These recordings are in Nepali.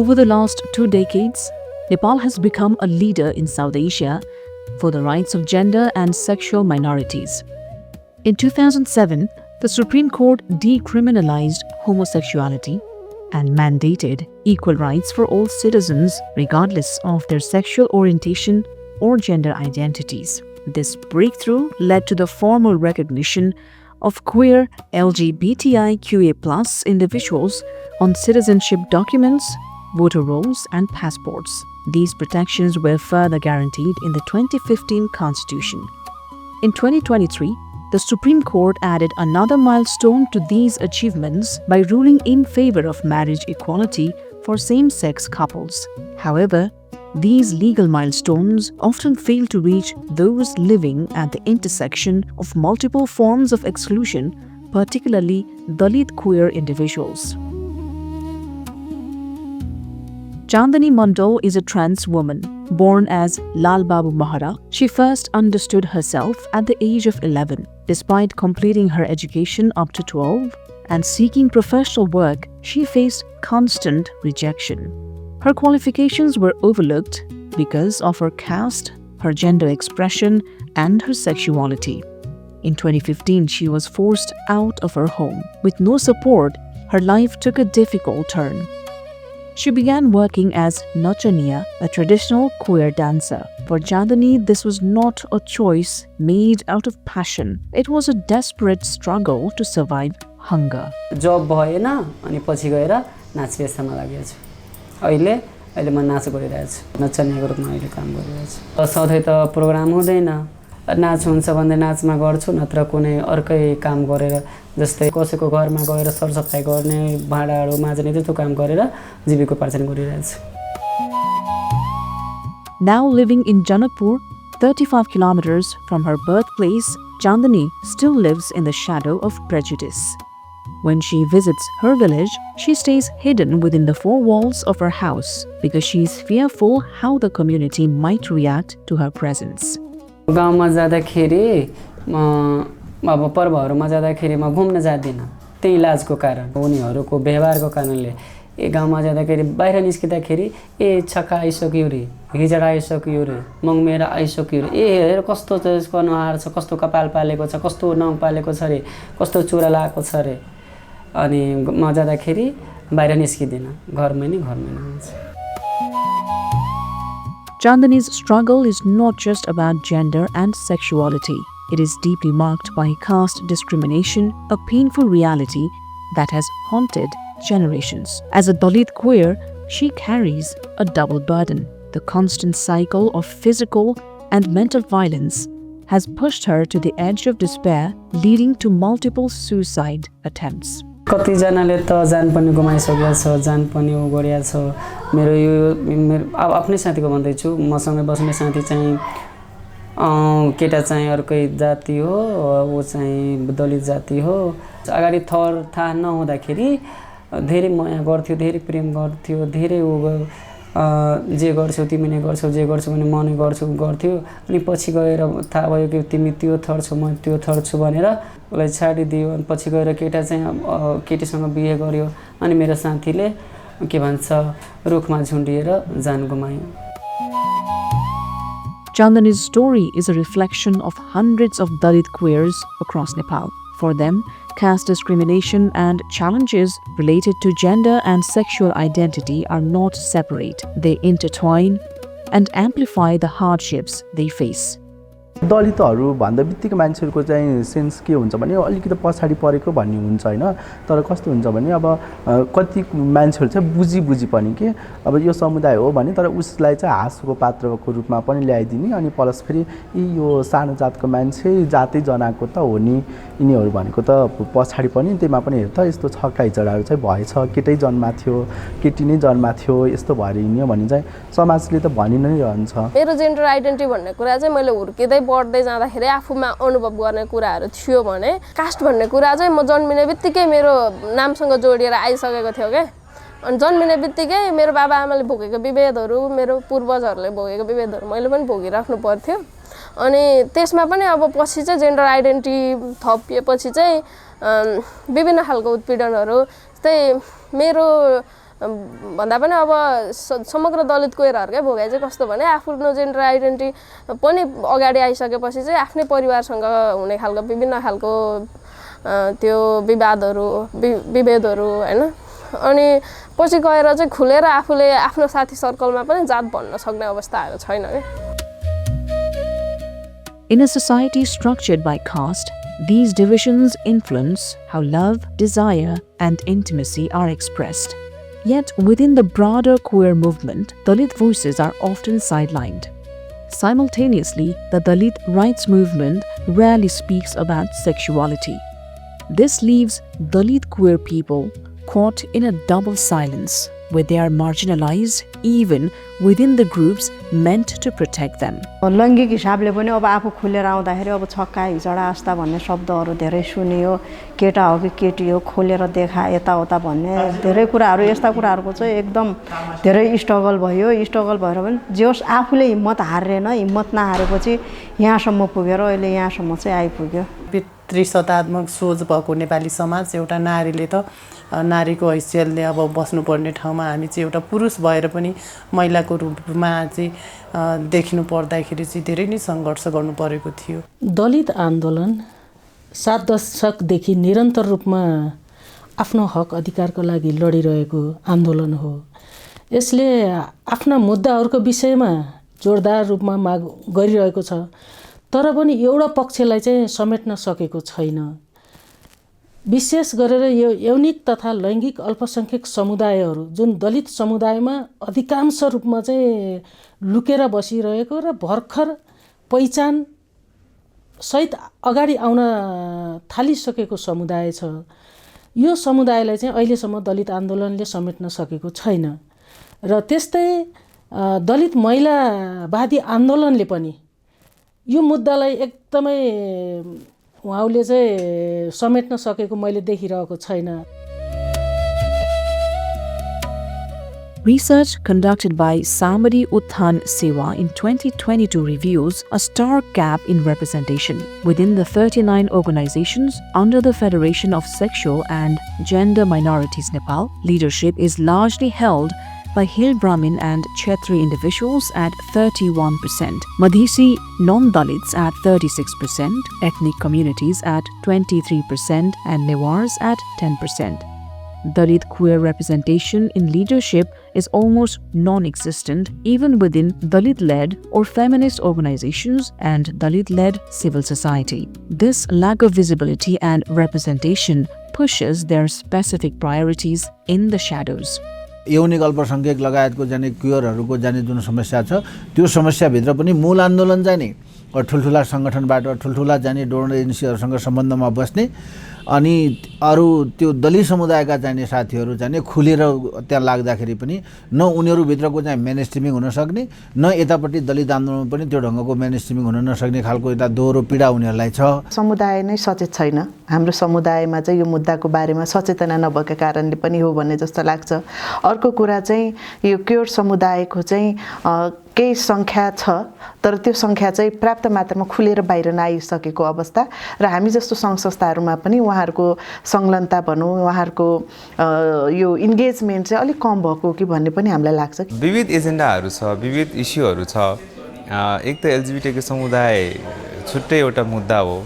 Over the last 2 decades, Nepal has become a leader in South Asia for the rights of gender and sexual minorities. In 2007, the Supreme Court decriminalized homosexuality and mandated equal rights for all citizens regardless of their sexual orientation or gender identities. This breakthrough led to the formal recognition of queer LGBTIQA+ individuals on citizenship documents, voter rolls, and passports. These protections were further guaranteed in the 2015 Constitution. In 2023, the Supreme Court added another milestone to these achievements by ruling in favor of marriage equality for same-sex couples. However, these legal milestones often fail to reach those living at the intersection of multiple forms of exclusion, particularly Dalit queer individuals. Chandani Mandal is a trans woman. Born as Lal Babu Mahara, she first understood herself at the age of 11. Despite completing her education up to 12 and seeking professional work, she faced constant rejection. Her qualifications were overlooked because of her caste, her gender expression, and her sexuality. In 2015, she was forced out of her home. With no support, her life took a difficult turn. She began working as Nachaniya, a traditional queer dancer. For Chandani, this was not a choice made out of passion. It was a desperate struggle to survive hunger. Job भएन अनि पछि गएर नाच पेशामा लागेको छु। अहिले म नाच गरिरहेको छु। नचनियाको रूपमा अहिले काम गरिरहेको छु। सधैँ त प्रोग्राम हुँदैन। नाच हुन्छ भन्दै नाचमा गर्छु नत्र कुनै अर्कै काम गरेर जस्तै कसैको घरमा गएर सरसफाई गर्ने भाँडाहरू माझ्ने त्यस्तो काम गरेर जीविकोपार्जन गरिरहेको छु। Now living in Janakpur, 35 kilometers from her birthplace, Chandani still lives in the shadow of prejudice. When she visits her village, she stays hidden within the 4 walls of her house because she is fearful how the community might react to her presence. गाउँमा जाँदाखेरि अब पर्वहरुमा जाँदाखेरि म घुम्न जादिनँ त्यही लाजको कारण उनीहरुको व्यवहारको कारणले ए गाउँमा जाँदाखेरि बाहिर निस्किँदाखेरि ए छक्का आइसक्यो रे हिजडा आइसक्यो रे मङमेरा आइसक्यो रे ए हेर कस्तो त्यसको अनुहार छ कस्तो कपाल पालेको छ कस्तो नङ पालेको छ रे कस्तो चुरा लागेको छ रे अनि म जाँदाखेरि बाहिर निस्किदिन घरमै हुन्छ Chandani's struggle is not just about gender and sexuality. It is deeply marked by caste discrimination, a painful reality that has haunted generations. As a Dalit queer, she carries a double burden. The constant cycle of physical and mental violence has pushed her to the edge of despair, leading to multiple suicide attempts. कति जनाले त जान पनि गुमाइसकेको छ जान पनि गरिया छ मेरो यो आफ्नै साथीको भन्दै छु मसँगै बस्ने साथी चाहिँ केटा चाहिँ अर्कै जाति हो उ चाहिँ दलित जाति हो अगाडि थर थाहा नहुँदाखेरि धेरै माया गर्थ्यो धेरै प्रेम गर्थ्यो धेरै जे गर्छौ तिमी नै गर्छौ जे गर्छौ भने म नै गर्थ्यो अनि पछि गएर थाहा भयो कि तिमी त्यो थर छौ म त्यो थर छु भनेर उलाई छाडिदियो अनि पछि गएर केटा चाहिँ केटीसँग बिहे गर्यो अनि मेरो साथीले के भन्छ रुखमा झुन्डिएर जान गुमायो Chandani's story is a reflection of hundreds of Dalit queers across Nepal. For them, caste discrimination and challenges related to gender and sexual identity are not separate. They intertwine and amplify the hardships they face. दलितहरु भन्दा बित्तिकै मान्छेहरुको चाहिँ सेन्स के हुन्छ भने अलिकति पछाडी परेको भन्ने हुन्छ हैन तर कस्तो हुन्छ भने अब कति मान्छेहरु चाहिँ बुझी पनि के अब यो समुदाय हो भने तर उसलाई चाहिँ हाँसको पात्रको रूपमा पनि ल्याइदिने अनि प्लस फेरि यो सानो जातको मान्छे जातै जनाको त हो नि यिनीहरु भनेको त पछाडी पनि त्यसमा पनि हेर त यस्तो छक्का हिजडाहरु चाहिँ भएछ केटै जन्मा थियो केटी नै जन्मा थियो यस्तो भएर हिँड्यो भने चाहिँ समाजले त भनि नै रहन्छ मेरो जेन्डर आइडेन्टिटी भन्ने कुरा चाहिँ मैले हुर्किदै बढ्दै जाँदाखेरि आफूमा अनुभव गर्ने कुराहरु थियो भने कास्ट भन्ने कुरा चाहिँ म जन्मिने बित्तिकै मेरो नामसँग जोडिएर आइसकेको थियो के अनि जन्मिने बित्तिकै मेरो बाबा आमाले भोगेको विभेदहरु मेरो पूर्वजहरुले भोगेको विभेदहरु मैले पनि भोगिराख्नु पर्थ्यो अनि त्यसमा पनि अब पछि चाहिँ जेन्डर आइडेन्टिटी थपिएपछि चाहिँ विभिन्न खालको उत्पीडनहरु चाहिँ मेरो भन्दा पनि अब समग्र दलित क्वेयरहरुकै भोगाइ चाहिँ कस्तो भने आफ्नो जेन्डर आइडेन्टिटी पनि अगाडि आइसकेपछि चाहिँ आफ्नै परिवारसँग हुने खालको विभिन्न खालको त्यो विभेदहरु हैन अनि पछि गएर चाहिँ खुलेर आफूले आफ्नो साथी सर्कलमा पनि जात भन्न सक्ने अवस्थाहरु छैन के In a society structured by caste, these divisions influence how love, desire, and intimacy are expressed. Yet, within the broader queer movement, Dalit voices are often sidelined. Simultaneously, the Dalit rights movement rarely speaks about sexuality. This leaves Dalit queer people caught in a double silence, where they are marginalized even within the groups meant to protect them. लैङ्गिक हिसाबले पनि अब आफू खुलेर आउँदाखेरि अब छक्का हिजडा आस्था भन्ने शब्दहरू धेरै सुनियो केटा हो कि केटी हो खोलेर देखा यताउता भन्ने धेरै कुराहरू यस्ता कुराहरूको चाहिँ एकदम धेरै स्ट्रगल भयो स्ट्रगल भएर पनि जे होस् आफूले हिम्मत हारेन हिम्मत नहारेपछि यहाँसम्म पुगेर अहिले यहाँसम्म चाहिँ आइपुग्यो त्रिसत्तात्मक सोच भएको नेपाली समाज एउटा नारीले त नारीको हैसियतले अब बस्नुपर्ने ठाउँमा हामी चाहिँ एउटा पुरुष भएर पनि महिलाको रूपमा चाहिँ देखिनु पर्दाखेरि चाहिँ धेरै नै सङ्घर्ष गर्नु परेको थियो दलित आन्दोलन 7 दशकदेखि निरन्तर रूपमा आफ्नो हक अधिकारको लागि लडिरहेको आन्दोलन हो यसले आफ्ना मुद्दाहरूको विषयमा जोरदार रूपमा माग गरिरहेको छ तर पनि एउटा पक्षलाई चाहिँ समेट्न सकेको छैन विशेष गरेर यो यौनिक तथा लैङ्गिक अल्पसंख्यक समुदायहरू जुन दलित समुदायमा अधिकांश रूपमा चाहिँ लुकेर बसिरहेको र भर्खर पहिचान सहित अगाडि आउन थालिसकेको समुदाय छ यो समुदायलाई चाहिँ अहिलेसम्म दलित आन्दोलनले समेट्न सकेको छैन र त्यस्तै दलित महिलावादी आन्दोलनले पनि यो मुद्दालाई एकदमै उहाँले चाहिँ समेट्न सकेको मैले देखिरहेको छैन Research conducted by Samari Utthan Sewa in 2022 reveals a stark gap in representation within the 39 organizations under the Federation of Sexual and Gender Minorities Nepal. Leadership is largely held by Hill Brahmin and Kshetri individuals at 31%, Madhisi non-Dalits at 36%, ethnic communities at 23%, and Newars at 10%. Dalit queer representation in leadership is almost non-existent even within Dalit-led or feminist organizations and Dalit-led civil society. This lack of visibility and representation pushes their specific priorities in the shadows. यौनिक अल्पसंख्यक लगायतको जाने क्युअरहरूको जाने जुन समस्या छ त्यो समस्याभित्र पनि मूल आन्दोलन जाने ठुलठुला सङ्गठनबाट ठुलठुला जाने डोनर एजेन्सीहरूसँग सम्बन्धमा बस्ने अनि अरू त्यो दलित समुदायका जाने साथीहरू जाने खुलेर त्यहाँ लाग्दाखेरि पनि न उनीहरूभित्रको चाहिँ मेनस्ट्रिमिङ हुन सक्ने न यतापट्टि दलित आन्दोलन पनि त्यो ढङ्गको मेनस्ट्रिमिङ हुन नसक्ने खालको एउटा दोहोरो पीडा उनीहरूलाई छ समुदाय नै सचेत छैन हाम्रो समुदायमा चाहिँ यो मुद्दाको बारेमा सचेतना नभएका कारणले पनि हो भन्ने जस्तो लाग्छ अर्को कुरा चाहिँ यो क्युर समुदायको चाहिँ केही सङ्ख्या छ तर त्यो सङ्ख्या चाहिँ पर्याप्त मात्रामा खुलेर बाहिर नआइसकेको अवस्था र हामी जस्तो सङ्घ संस्थाहरूमा पनि उहाँहरूको संलग्नता भनौँ उहाँहरूको यो इन्गेजमेन्ट चाहिँ अलिक कम भएको कि भन्ने पनि हामीलाई लाग्छ विविध एजेन्डाहरू छ विविध इस्युहरू छ एक त एलजीबीटीक्यू समुदाय छुट्टै एउटा मुद्दा हो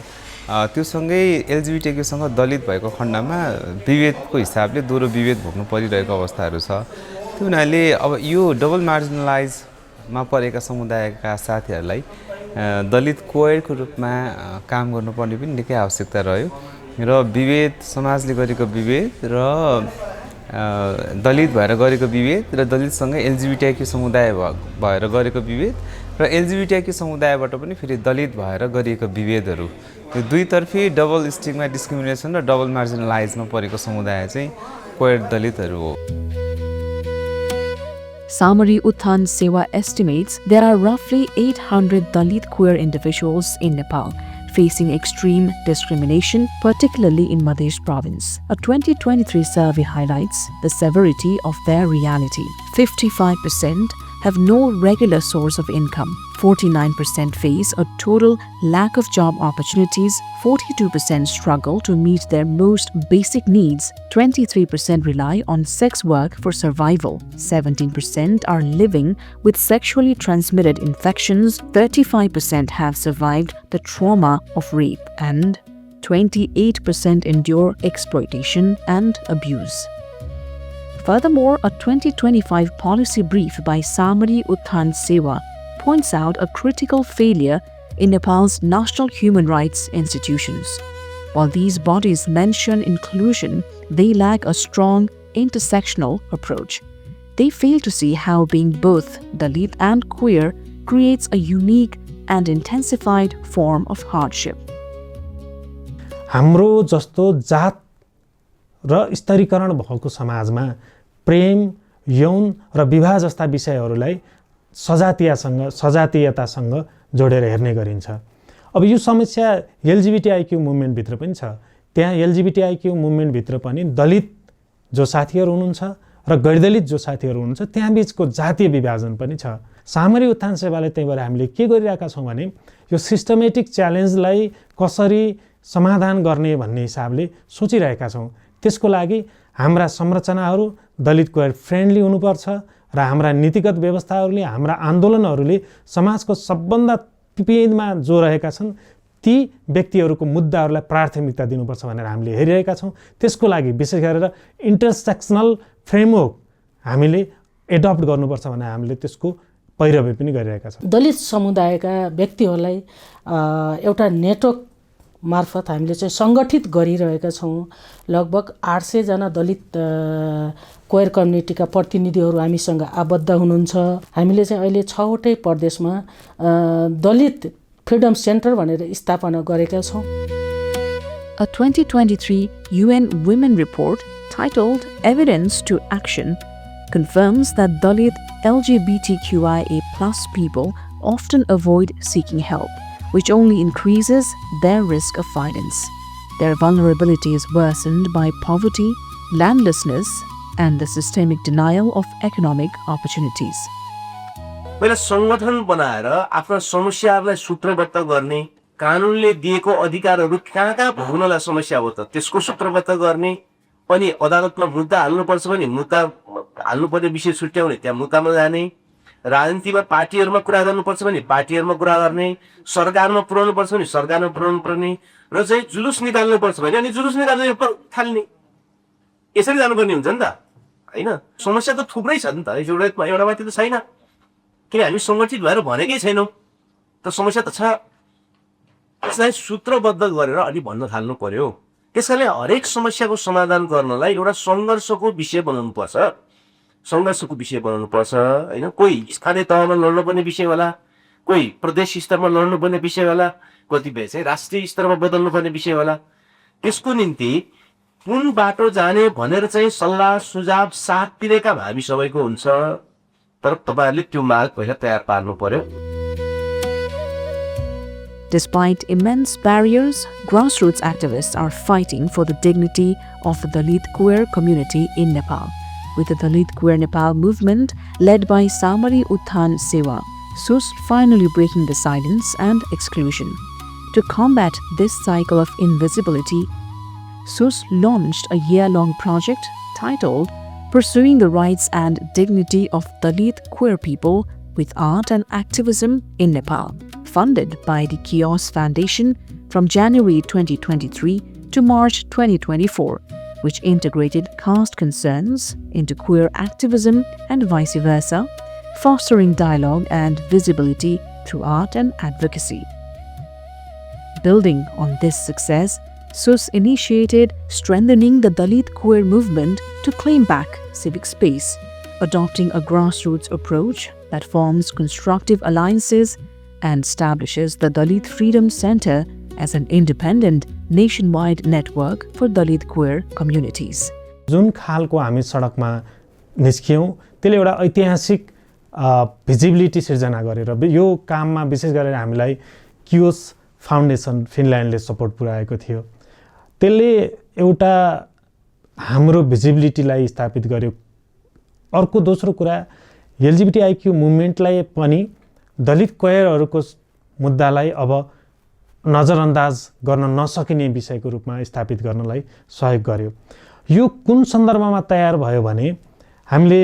त्यो सँगै एलजीबीटीक्यूसँग दलित भएको खण्डमा विभेदको हिसाबले दोहोरो विभेद भोग्नु परिरहेको अवस्थाहरू छ त्यो हुनाले अब यो डबल मार्जिनलाइज मा परेका समुदायका साथीहरूलाई दलित क्वेयरको रूपमा काम गर्नुपर्ने पनि निकै आवश्यकता रह्यो र विभेद समाजले गरेको विभेद र दलित भएर गरेको विभेद र दलितसँगै एलजीबीटीक्यू समुदाय भएर गरेको विभेद र एलजीबीटीक्यू समुदायबाट पनि फेरि दलित भएर गरिएको विभेदहरू यो दुईतर्फी डबल स्टिगमा डिस्क्रिमिनेसन र डबल मार्जिनलाइजमा परेको समुदाय चाहिँ क्वेयर दलितहरू हो Samari Utthan Sewa estimates there are roughly 800 Dalit queer individuals in Nepal facing extreme discrimination, particularly in Madhya province. A 2023 survey highlights the severity of their reality. 55% have no regular source of income. 49% face a total lack of job opportunities. 42% struggle to meet their most basic needs. 23% rely on sex work for survival. 17% are living with sexually transmitted infections. 35% have survived the trauma of rape, and 28% endure exploitation and abuse. Furthermore, a 2025 policy brief by Samari Utthan Sewa points out a critical failure in Nepal's national human rights institutions. While these bodies mention inclusion, they lack a strong intersectional approach. They fail to see how being both Dalit and queer creates a unique and intensified form of hardship. हाम्रो जस्तो जात र स्तरीकरण भएको समाजमा प्रेम, यौन र विवाह जस्ता विषयहरूलाई सजातीयतासँग जोडेर हेर्ने गरिन्छ। अब यो समस्या एलजीबीटीआईक्यू मुभमेन्टभित्र पनि छ। त्यहाँ एलजीबीटीआईक्यू मुभमेन्टभित्र पनि दलित जो साथीहरू हुनुहुन्छ र गैरदलित जो साथीहरू हुनुहुन्छ त्यहाँ बीचको जातीय विभाजन पनि छ। सामरी उत्थान सेवाले त्यहीबाट हामीले के गरिरहेका छौँ भने यो सिस्टमेटिक च्यालेन्जलाई कसरी समाधान गर्ने भन्ने हिसाबले सोचिरहेका छौँ। त्यसको लागि हाम्रा संरचनाहरू दलित क्वेयर फ्रेन्डली हुनुपर्छ र हाम्रा नीतिगत व्यवस्थाहरूले, हाम्रा आन्दोलनहरूले समाजको सबभन्दा पिँधमा जो रहेका छन् ती व्यक्तिहरूको मुद्दाहरूलाई प्राथमिकता दिनुपर्छ भनेर हामीले हेरिरहेका छौँ। त्यसको लागि विशेष गरेर इन्टरसेक्सनल फ्रेमवर्क हामीले एडप्ट गर्नुपर्छ भनेर हामीले त्यसको पैरवी पनि गरिरहेका छौँ। दलित समुदायका व्यक्तिहरूलाई एउटा नेटवर्क मार्फत हामीले चाहिँ सङ्गठित गरिरहेका छौँ। लगभग 800 जना दलित क्वेयर कम्युनिटीका प्रतिनिधिहरू हामीसँग आबद्ध हुनुहुन्छ। हामीले चाहिँ अहिले 6वटै प्रदेशमा दलित फ्रिडम सेन्टर भनेर स्थापना गरेका छौँ। A 2023 UN Women Report titled Evidence to Action confirms that Dalit LGBTQIA+ people often avoid seeking help, which only increases their risk of violence. Their vulnerability is worsened by poverty, landlessness, and the systemic denial of economic opportunities. पहिला संगठन बनाएर आफ्ना समस्याहरूलाई सूत्रबद्ध गर्ने, कानुनले दिएको अधिकारहरू कहाँ भोग्नलाई समस्या हो त त्यसको सूत्रबद्ध गर्ने, अनि अदालतमा मुद्दा हाल्नुपर्छ भने मुद्दा हाल्नुपर्ने विषय छुट्याउने, त्यहाँ मुद्दामा जाने, राजनीतिमा पार्टीहरूमा कुरा गर्नुपर्छ भने पार्टीहरूमा कुरा गर्ने, सरकारमा पुर्याउनु पर्छ भने सरकारमा पुर्याउनु पर्ने, र चाहिँ जुलुस निकाल्नु पर्छ भने अनि जुलुस निकाल्ने थाल्ने, यसरी जानुपर्ने हुन्छ नि त हैन। समस्या त थुप्रै छ नि त, एउटा मात्रै त छैन, किन हामी सङ्गठित भएर भनेकै छैनौँ त समस्या त छ। त्यसलाई सूत्रबद्ध गरेर अलि भन्न थाल्नु पर्यो। त्यसकारणले हरेक समस्याको समाधान गर्नलाई एउटा सङ्घर्षको विषय बनाउनुपर्छ, सङ्घर्षको विषय बनाउनुपर्छ हैन। कोही स्थानीय तहमा लड्नुपर्ने विषय होला, कोही प्रदेश स्तरमा लड्नुपर्ने विषय होला, कतिपय चाहिँ राष्ट्रिय स्तरमा बदल्नुपर्ने विषय होला। त्यसको निम्ति कुन बाटो जाने भनेर चाहिँ सल्लाह सुझाव साथ दिएका हामी सबैको हुन्छ, तर तपाईहरुले त्यो मार्ग पहिला तयार पार्नु पर्यो। Despite immense barriers, grassroots activists are fighting for the dignity of the Dalit queer community in Nepal. With the Dalit Queer Nepal movement led by Samari Utthan Sewa, SUS finally breaking the silence and exclusion. To combat this cycle of invisibility, SUS launched a year-long project titled Pursuing the Rights and Dignity of Dalit Queer People with Art and Activism in Nepal, funded by the Caste Foundation from January 2023 to March 2024, which integrated caste concerns into queer activism and vice versa, fostering dialogue and visibility through art and advocacy. Building on this success, SUS initiated strengthening the Dalit queer movement to claim back civic space, adopting a grassroots approach that forms constructive alliances and establishes the Dalit Freedom Center as an independent, nationwide network for Dalit queer communities. जुन खालको हामी सडकमा निस्क्यौँ त्यसले एउटा ऐतिहासिक भिजिबिलिटी सिर्जना गरेर यो काममा विशेष गरेर हामीलाई क्यूएस फाउन्डेसन फिनल्यान्डले सपोर्ट पुर्याएको थियो। त्यसले एउटा हाम्रो भिजिबिलिटीलाई स्थापित गर्यो। अर्को दोस्रो कुरा एलजिबिटिआइक्यू मुभमेन्टलाई पनि दलित क्वेयरहरूको मुद्दालाई अब नजरअन्दाज गर्न नसकिने विषयको रूपमा स्थापित गर्नलाई सहयोग गर्यो। यो कुन सन्दर्भमा तयार भयो भने हामीले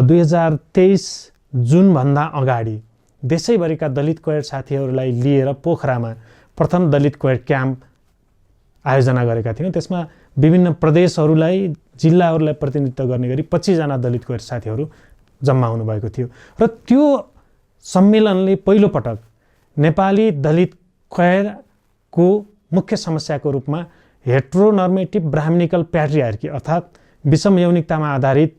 2023 जुनभन्दा अगाडि देशैभरिका दलित क्वेयर साथीहरूलाई लिएर पोखरामा प्रथम दलित क्वेयर क्याम्प आयोजना गरेका थियौँ। त्यसमा विभिन्न प्रदेशहरूलाई जिल्लाहरूलाई प्रतिनिधित्व गर्ने गरी 25 जना दलित क्वेयर साथीहरू जम्मा हुनुभएको थियो र त्यो सम्मेलनले पहिलोपटक नेपाली दलित क्वेयरको मुख्य समस्याको रूपमा हेट्रोनर्मेटिभ ब्राह्मणिकल प्याट्रियार्की अर्थात् विषम यौनिकतामा आधारित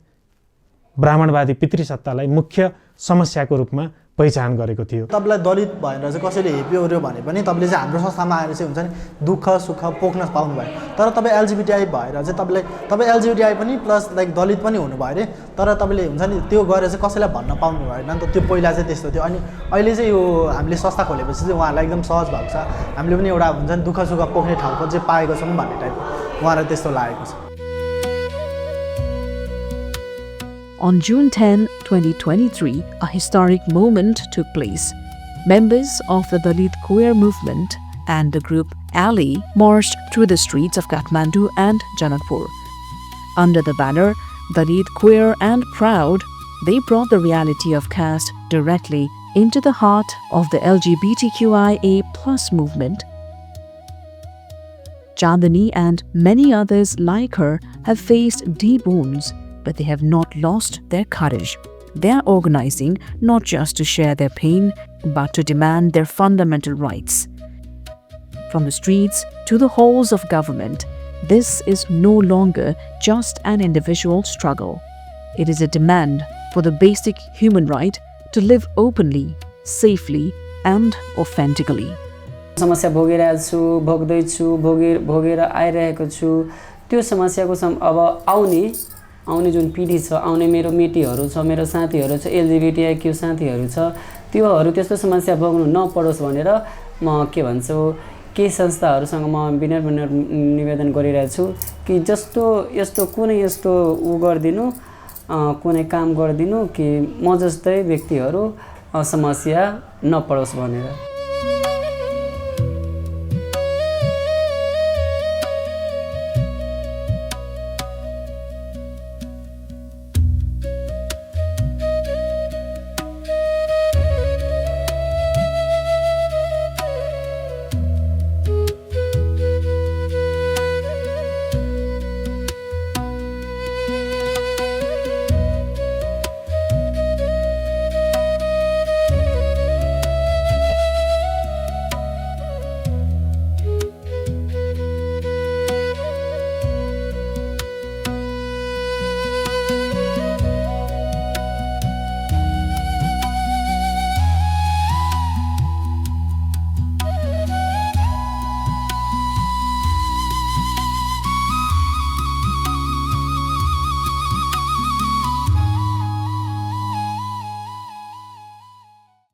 ब्राह्मणवादी पितृसत्तालाई मुख्य समस्याको रूपमा पहिचान गरेको थियो। तपाईँलाई दलित भएर चाहिँ कसैले हेप्यो भने पनि तपाईँले चाहिँ हाम्रो संस्थामा आएर चाहिँ हुन्छ नि दुःख सुख पोख्न पाउनुभयो। तर तपाईँ एलजिबिटिआई भएर चाहिँ तपाईँ एलजिबिटिआई पनि प्लस लाइक दलित पनि हुनुभयो अरे, तर तपाईँले हुन्छ नि त्यो गरेर चाहिँ कसैलाई भन्न पाउनु भएन नि त। त्यो पहिला चाहिँ त्यस्तो थियो। अनि अहिले चाहिँ यो हामीले संस्था खोलेपछि चाहिँ उहाँहरूलाई एकदम सहज भएको छ। हामीले पनि एउटा हुन्छ नि दुःख सुख पोख्ने ठाउँको चाहिँ पाएको छौँ भन्ने टाइपको उहाँलाई त्यस्तो लागेको छ। On June 10, 2023, a historic moment took place. Members of the Dalit Queer movement and the group Ali marched through the streets of Kathmandu and Janakpur. Under the banner Dalit Queer and Proud, they brought the reality of caste directly into the heart of the LGBTQIA+ movement. Chandani and many others like her have faced deep wounds, but they have not lost their courage. They are organizing not just to share their pain, but to demand their fundamental rights. From the streets to the halls of government, this is no longer just an individual struggle. It is a demand for the basic human right to live openly, safely, and authentically. समस्या भोगिरहेको छु, भोग्दैछु, भोगेर आइरहेको छु। त्यो समस्याको अब आउने जुन पिढी छ, आउने मेरो मेटीहरू छ, मेरो साथीहरू छ, एलजिबिटिआइक्यू साथीहरू छ, त्योहरू त्यस्तो समस्या भोग्नु नपरोस् भनेर म के भन्छु केही संस्थाहरूसँग म विनम्र निवेदन गरिरहेको छु कि यस्तो कुनै यस्तो गरिदिनु, कुनै काम गरिदिनु कि म जस्तै व्यक्तिहरू समस्या नपरोस् भनेर।